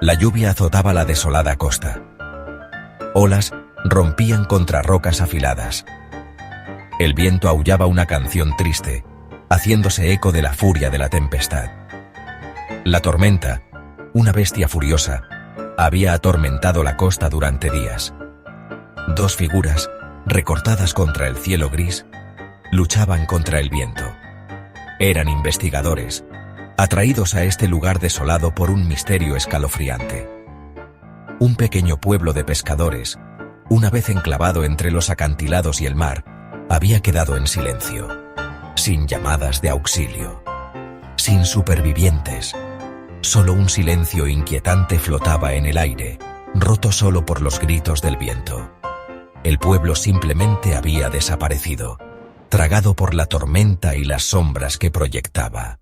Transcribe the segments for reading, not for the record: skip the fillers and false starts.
La lluvia azotaba la desolada costa. Olas rompían contra rocas afiladas. El viento aullaba una canción triste, haciéndose eco de la furia de la tempestad. La tormenta, una bestia furiosa, había atormentado la costa durante días. Dos figuras, recortadas contra el cielo gris, luchaban contra el viento. Eran investigadores, atraídos a este lugar desolado por un misterio escalofriante. Un pequeño pueblo de pescadores, una vez enclavado entre los acantilados y el mar, había quedado en silencio, sin llamadas de auxilio, sin supervivientes. Solo un silencio inquietante flotaba en el aire, roto solo por los gritos del viento. El pueblo simplemente había desaparecido, tragado por la tormenta y las sombras que proyectaba.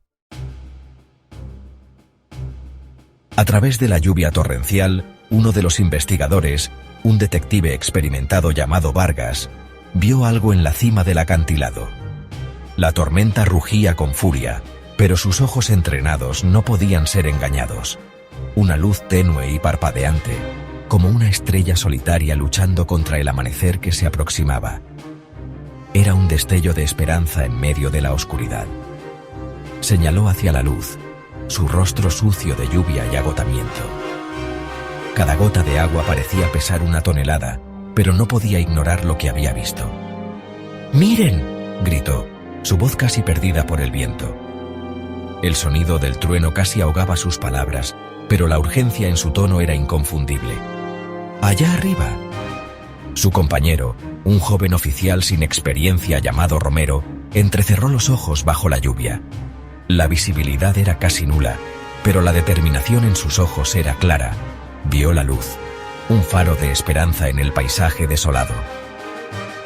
A través de la lluvia torrencial, uno de los investigadores, un detective experimentado llamado Vargas, vio algo en la cima del acantilado. La tormenta rugía con furia, pero sus ojos entrenados no podían ser engañados. Una luz tenue y parpadeante, como una estrella solitaria luchando contra el amanecer que se aproximaba. Era un destello de esperanza en medio de la oscuridad. Señaló hacia la luz, su rostro sucio de lluvia y agotamiento. Cada gota de agua parecía pesar una tonelada, pero no podía ignorar lo que había visto. ¡Miren!, gritó, su voz casi perdida por el viento. El sonido del trueno casi ahogaba sus palabras, pero la urgencia en su tono era inconfundible. ¡Allá arriba! Su compañero, un joven oficial sin experiencia llamado Romero, entrecerró los ojos bajo la lluvia. La visibilidad era casi nula, pero la determinación en sus ojos era clara. Vio la luz, un faro de esperanza en el paisaje desolado.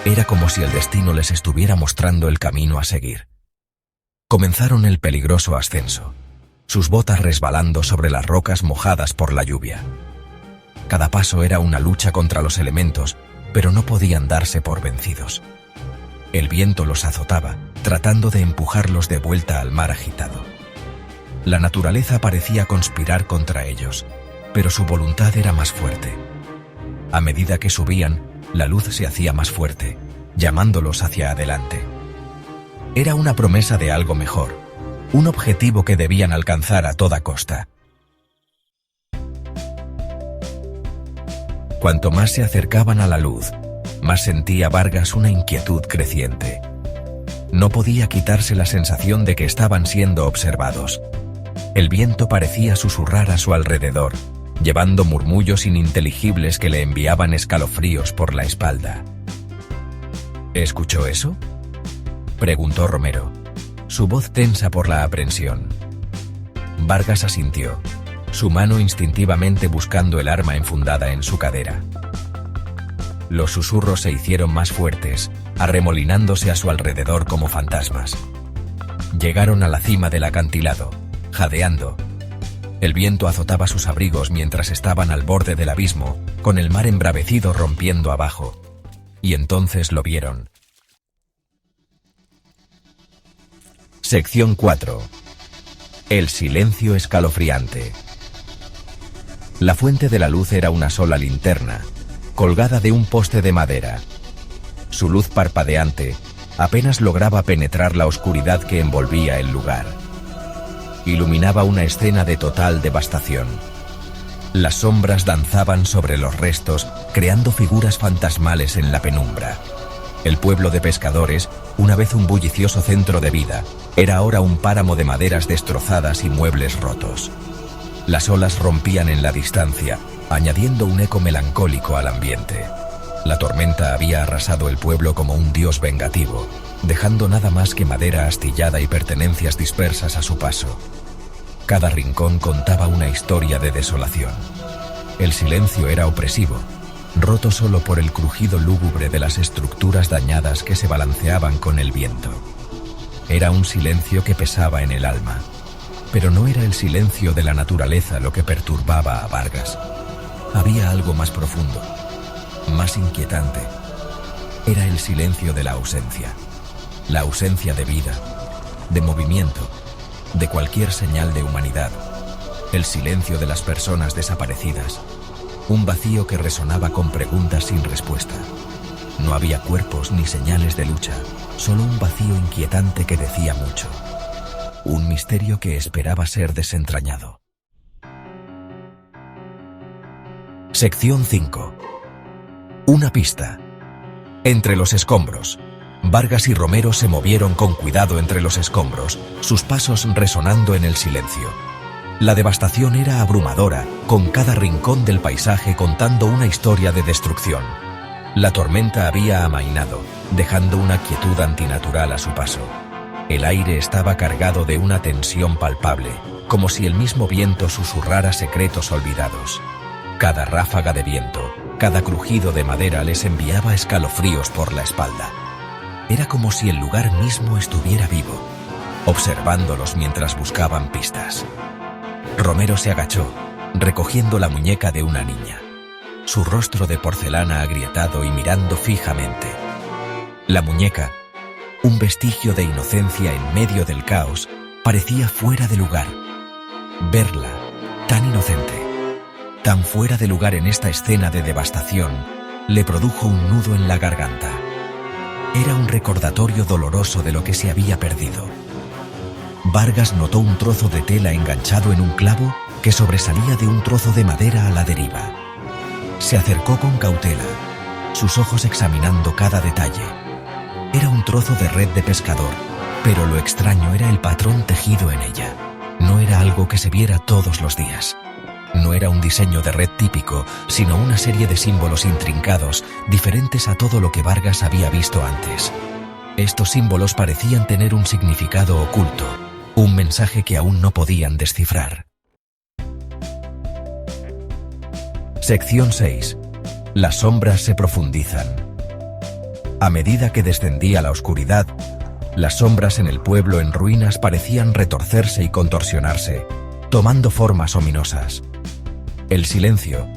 Era como si el destino les estuviera mostrando el camino a seguir. Comenzaron el peligroso ascenso, sus botas resbalando sobre las rocas mojadas por la lluvia. Cada paso era una lucha contra los elementos, pero no podían darse por vencidos. El viento los azotaba, tratando de empujarlos de vuelta al mar agitado. La naturaleza parecía conspirar contra ellos, pero su voluntad era más fuerte. A medida que subían, la luz se hacía más fuerte, llamándolos hacia adelante. Era una promesa de algo mejor, un objetivo que debían alcanzar a toda costa. Cuanto más se acercaban a la luz, más sentía Vargas una inquietud creciente. No podía quitarse la sensación de que estaban siendo observados. El viento parecía susurrar a su alrededor, llevando murmullos ininteligibles que le enviaban escalofríos por la espalda. ¿Escuchó eso?, preguntó Romero, su voz tensa por la aprensión. Vargas asintió, su mano instintivamente buscando el arma enfundada en su cadera. Los susurros se hicieron más fuertes, arremolinándose a su alrededor como fantasmas. Llegaron a la cima del acantilado, jadeando. El viento azotaba sus abrigos mientras estaban al borde del abismo, con el mar embravecido rompiendo abajo. Y entonces lo vieron. Sección 4. El silencio escalofriante. La fuente de la luz era una sola linterna, colgada de un poste de madera. Su luz parpadeante apenas lograba penetrar la oscuridad que envolvía el lugar. Iluminaba una escena de total devastación. Las sombras danzaban sobre los restos, creando figuras fantasmales en la penumbra. El pueblo de pescadores, una vez un bullicioso centro de vida, era ahora un páramo de maderas destrozadas y muebles rotos. Las olas rompían en la distancia, añadiendo un eco melancólico al ambiente. La tormenta había arrasado el pueblo como un dios vengativo, dejando nada más que madera astillada y pertenencias dispersas a su paso. Cada rincón contaba una historia de desolación. El silencio era opresivo, roto solo por el crujido lúgubre de las estructuras dañadas que se balanceaban con el viento. Era un silencio que pesaba en el alma, pero no era el silencio de la naturaleza lo que perturbaba a Vargas. Había algo más profundo, más inquietante. Era el silencio de la ausencia de vida, de movimiento, de cualquier señal de humanidad. el silencio de las personas desaparecidas, un vacío que resonaba con preguntas sin respuesta. No había cuerpos ni señales de lucha, solo un vacío inquietante que decía mucho. Un misterio que esperaba ser desentrañado. Sección 5. Una pista. Entre los escombros. Vargas y Romero se movieron con cuidado entre los escombros, sus pasos resonando en el silencio. La devastación era abrumadora, con cada rincón del paisaje contando una historia de destrucción. La tormenta había amainado, dejando una quietud antinatural a su paso. El aire estaba cargado de una tensión palpable, como si el mismo viento susurrara secretos olvidados. Cada ráfaga de viento, cada crujido de madera les enviaba escalofríos por la espalda. Era como si el lugar mismo estuviera vivo, observándolos mientras buscaban pistas. Romero se agachó, recogiendo la muñeca de una niña. Su rostro de porcelana agrietado y mirando fijamente. La muñeca, un vestigio de inocencia en medio del caos, parecía fuera de lugar. Verla, tan inocente, tan fuera de lugar en esta escena de devastación, le produjo un nudo en la garganta. Era un recordatorio doloroso de lo que se había perdido. Vargas notó un trozo de tela enganchado en un clavo que sobresalía de un trozo de madera a la deriva. Se acercó con cautela, sus ojos examinando cada detalle. Era un trozo de red de pescador, pero lo extraño era el patrón tejido en ella. No era algo que se viera todos los días. No era un diseño de red típico, sino una serie de símbolos intrincados, diferentes a todo lo que Vargas había visto antes. Estos símbolos parecían tener un significado oculto, un mensaje que aún no podían descifrar. Sección 6. Las sombras se profundizan. A medida que descendía la oscuridad, las sombras en el pueblo en ruinas parecían retorcerse y contorsionarse, tomando formas ominosas. El silencio,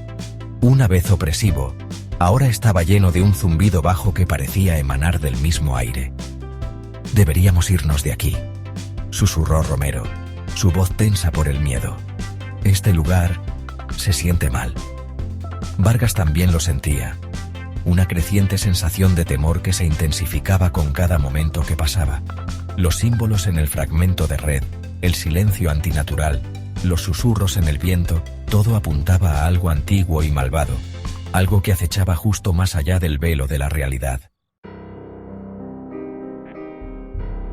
una vez opresivo, ahora estaba lleno de un zumbido bajo que parecía emanar del mismo aire. «Deberíamos irnos de aquí», susurró Romero, su voz tensa por el miedo. «Este lugar se siente mal». Vargas también lo sentía, una creciente sensación de temor que se intensificaba con cada momento que pasaba. Los símbolos en el fragmento de red, el silencio antinatural, los susurros en el viento, todo apuntaba a algo antiguo y malvado, algo que acechaba justo más allá del velo de la realidad.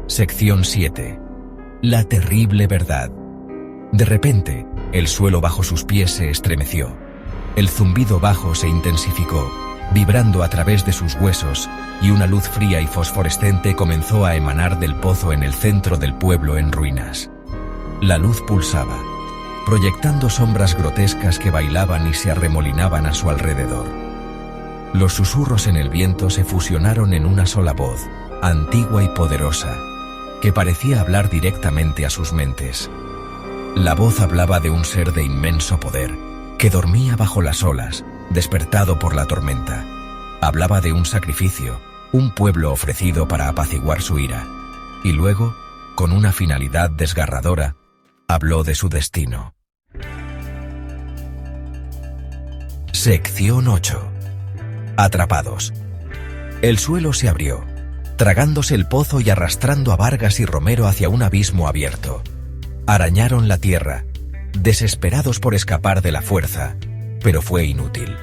Sección 7. La terrible verdad. De repente, el suelo bajo sus pies se estremeció. El zumbido bajo se intensificó, vibrando a través de sus huesos, y una luz fría y fosforescente comenzó a emanar del pozo en el centro del pueblo en ruinas. La luz pulsaba, proyectando sombras grotescas que bailaban y se arremolinaban a su alrededor. Los susurros en el viento se fusionaron en una sola voz, antigua y poderosa, que parecía hablar directamente a sus mentes. La voz hablaba de un ser de inmenso poder, que dormía bajo las olas, despertado por la tormenta. Hablaba de un sacrificio, un pueblo ofrecido para apaciguar su ira. Y luego, con una finalidad desgarradora, habló de su destino. Sección 8. Atrapados. El suelo se abrió, tragándose el pozo y arrastrando a Vargas y Romero hacia un abismo abierto. Arañaron la tierra, desesperados por escapar de la fuerza, pero fue inútil.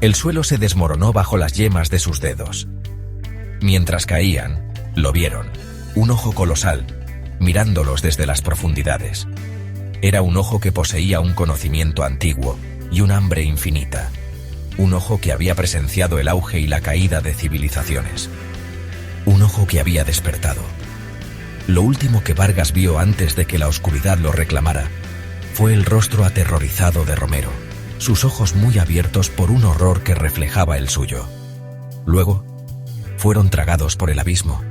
El suelo se desmoronó bajo las yemas de sus dedos. Mientras caían, lo vieron, un ojo colosal, mirándolos desde las profundidades. Era un ojo que poseía un conocimiento antiguo y un hambre infinita. Un ojo que había presenciado el auge y la caída de civilizaciones. Un ojo que había despertado. Lo último que Vargas vio antes de que la oscuridad lo reclamara fue el rostro aterrorizado de Romero, sus ojos muy abiertos por un horror que reflejaba el suyo. Luego, fueron tragados por el abismo,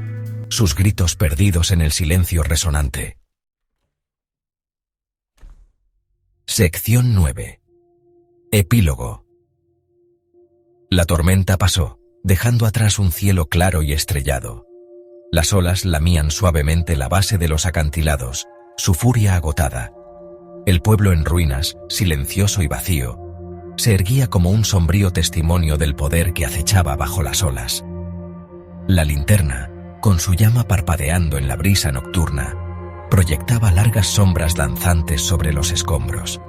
sus gritos perdidos en el silencio resonante. Sección 9. Epílogo. La tormenta pasó, dejando atrás un cielo claro y estrellado. Las olas lamían suavemente la base de los acantilados, su furia agotada. El pueblo en ruinas, silencioso y vacío, se erguía como un sombrío testimonio del poder que acechaba bajo las olas. La linterna, con su llama parpadeando en la brisa nocturna, proyectaba largas sombras danzantes sobre los escombros,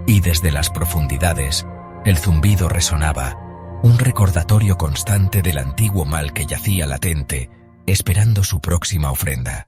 y desde las profundidades el zumbido resonaba, un recordatorio constante del antiguo mal que yacía latente, esperando su próxima ofrenda.